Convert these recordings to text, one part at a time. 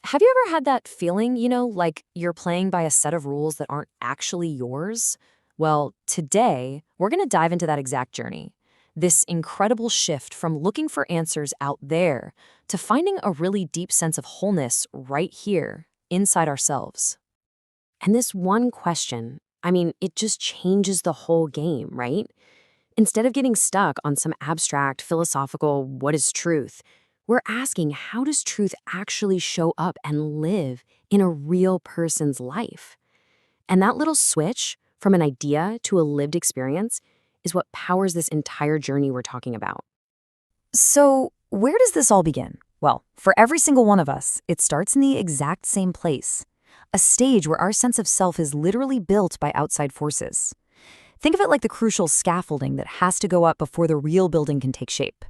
Have you ever had that feeling, like you're playing by a set of rules that aren't actually yours? Well, today, we're going to dive into that exact journey. This incredible shift from looking for answers out there to finding a really deep sense of wholeness right here, inside ourselves. And this one question, it just changes the whole game, right? Instead of getting stuck on some abstract, philosophical, what is truth, we're asking, how does truth actually show up and live in a real person's life? And that little switch from an idea to a lived experience is what powers this entire journey we're talking about. So, where does this all begin? Well, for every single one of us, it starts in the exact same place, a stage where our sense of self is literally built by outside forces. Think of it like the crucial scaffolding that has to go up before the real building can take shape.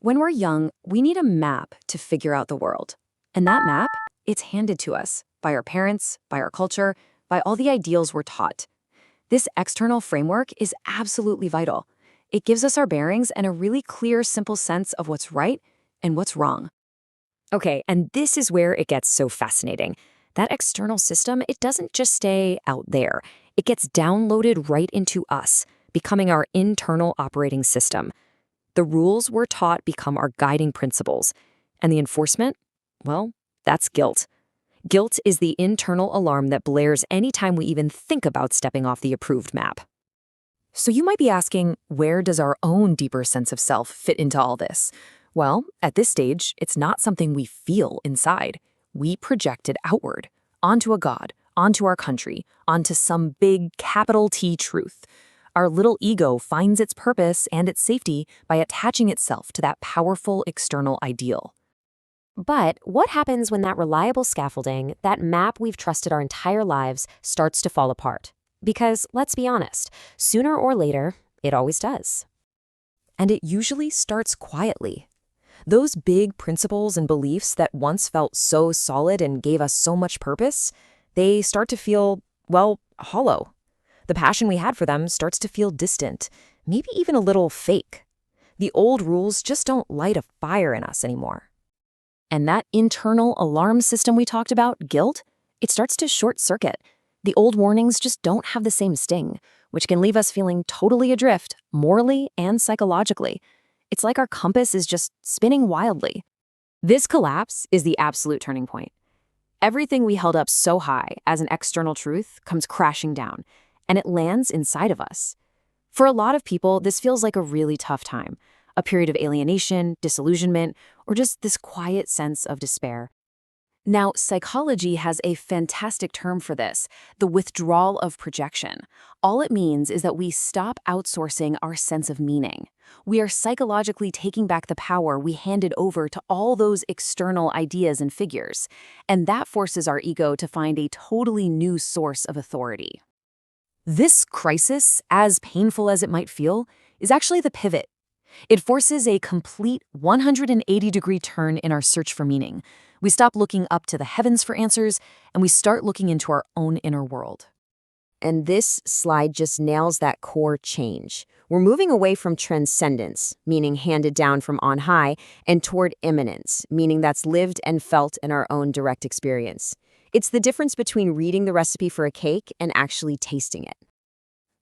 When we're young, we need a map to figure out the world. And that map, it's handed to us by our parents, by our culture, by all the ideals we're taught. This external framework is absolutely vital. It gives us our bearings and a really clear, simple sense of what's right and what's wrong. Okay, and this is where it gets so fascinating. That external system, it doesn't just stay out there. It gets downloaded right into us, becoming our internal operating system. The rules we're taught become our guiding principles. And the enforcement? Well, that's guilt. Guilt is the internal alarm that blares anytime we even think about stepping off the approved map. So you might be asking, where does our own deeper sense of self fit into all this? Well, at this stage, it's not something we feel inside. We project it outward, onto a god, onto our country, onto some big capital T truth. Our little ego finds its purpose and its safety by attaching itself to that powerful external ideal. But what happens when that reliable scaffolding, that map we've trusted our entire lives, starts to fall apart? Because, let's be honest, sooner or later, it always does. And it usually starts quietly. Those big principles and beliefs that once felt so solid and gave us so much purpose, they start to feel, well, hollow. The passion we had for them starts to feel distant, maybe even a little fake. The old rules just don't light a fire in us anymore. And that internal alarm system we talked about, guilt, it starts to short circuit. The old warnings just don't have the same sting, which can leave us feeling totally adrift, morally and psychologically. It's like our compass is just spinning wildly. This collapse is the absolute turning point. Everything we held up so high as an external truth comes crashing down, and it lands inside of us. For a lot of people, this feels like a really tough time, a period of alienation, disillusionment, or just this quiet sense of despair. Now, psychology has a fantastic term for this, the withdrawal of projection. All it means is that we stop outsourcing our sense of meaning. We are psychologically taking back the power we handed over to all those external ideas and figures, and that forces our ego to find a totally new source of authority. This crisis, as painful as it might feel, is actually the pivot. It forces a complete 180-degree turn in our search for meaning. We stop looking up to the heavens for answers, and we start looking into our own inner world. And this slide just nails that core change. We're moving away from transcendence, meaning handed down from on high, and toward immanence, meaning that's lived and felt in our own direct experience. It's the difference between reading the recipe for a cake and actually tasting it.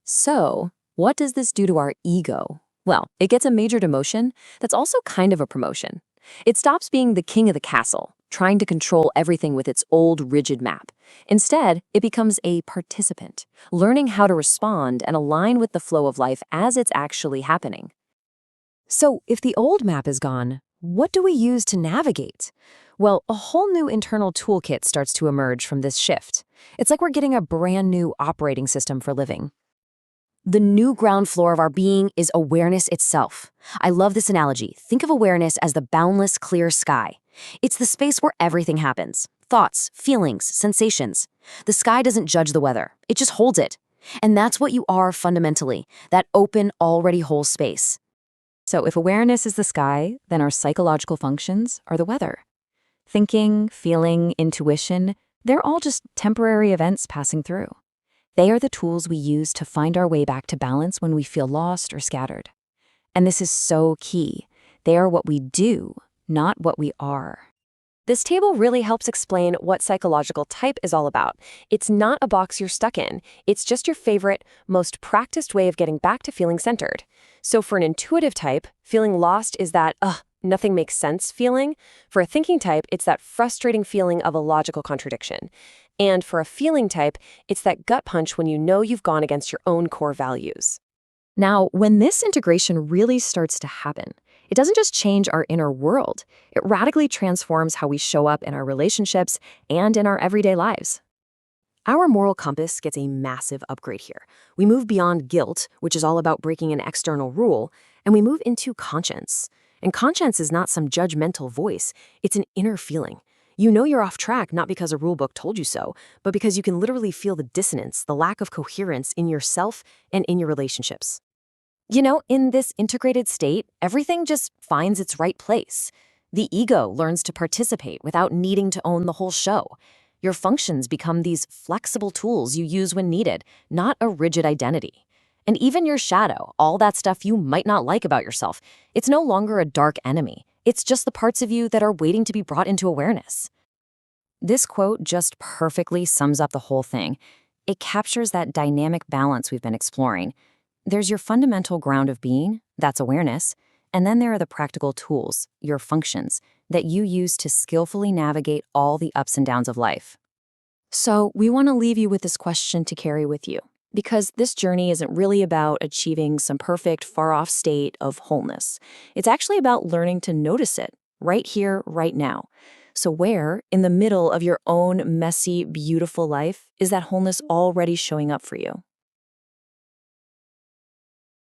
So, what does this do to our ego? Well, it gets a major demotion that's also kind of a promotion. It stops being the king of the castle, trying to control everything with its old, rigid map. Instead, it becomes a participant, learning how to respond and align with the flow of life as it's actually happening. So, if the old map is gone, what do we use to navigate? Well, a whole new internal toolkit starts to emerge from this shift. It's like we're getting a brand new operating system for living. The new ground floor of our being is awareness itself. I love this analogy. Think of awareness as the boundless, clear sky. It's the space where everything happens. Thoughts, feelings, sensations. The sky doesn't judge the weather. It just holds it. And that's what you are fundamentally, that open, already whole space. So if awareness is the sky, then our psychological functions are the weather. Thinking, feeling, intuition, they're all just temporary events passing through. They are the tools we use to find our way back to balance when we feel lost or scattered. And this is so key. They are what we do, not what we are. This table really helps explain what psychological type is all about. It's not a box you're stuck in. It's just your favorite, most practiced way of getting back to feeling centered. So for an intuitive type, feeling lost is that, nothing makes sense feeling. For a thinking type, it's that frustrating feeling of a logical contradiction. And for a feeling type, it's that gut punch when you know you've gone against your own core values. Now, when this integration really starts to happen, it doesn't just change our inner world, it radically transforms how we show up in our relationships and in our everyday lives. Our moral compass gets a massive upgrade here. We move beyond guilt, which is all about breaking an external rule, and we move into conscience. And conscience is not some judgmental voice, it's an inner feeling. You know you're off track not because a rule book told you so, but because you can literally feel the dissonance, the lack of coherence in yourself and in your relationships. In this integrated state, everything just finds its right place. The ego learns to participate without needing to own the whole show. Your functions become these flexible tools you use when needed, not a rigid identity. And even your shadow, all that stuff you might not like about yourself, it's no longer a dark enemy. It's just the parts of you that are waiting to be brought into awareness. This quote just perfectly sums up the whole thing. It captures that dynamic balance we've been exploring. There's your fundamental ground of being, that's awareness, and then there are the practical tools, your functions, that you use to skillfully navigate all the ups and downs of life. So we want to leave you with this question to carry with you, because this journey isn't really about achieving some perfect, far-off state of wholeness. It's actually about learning to notice it, right here, right now. So where, in the middle of your own messy, beautiful life, is that wholeness already showing up for you?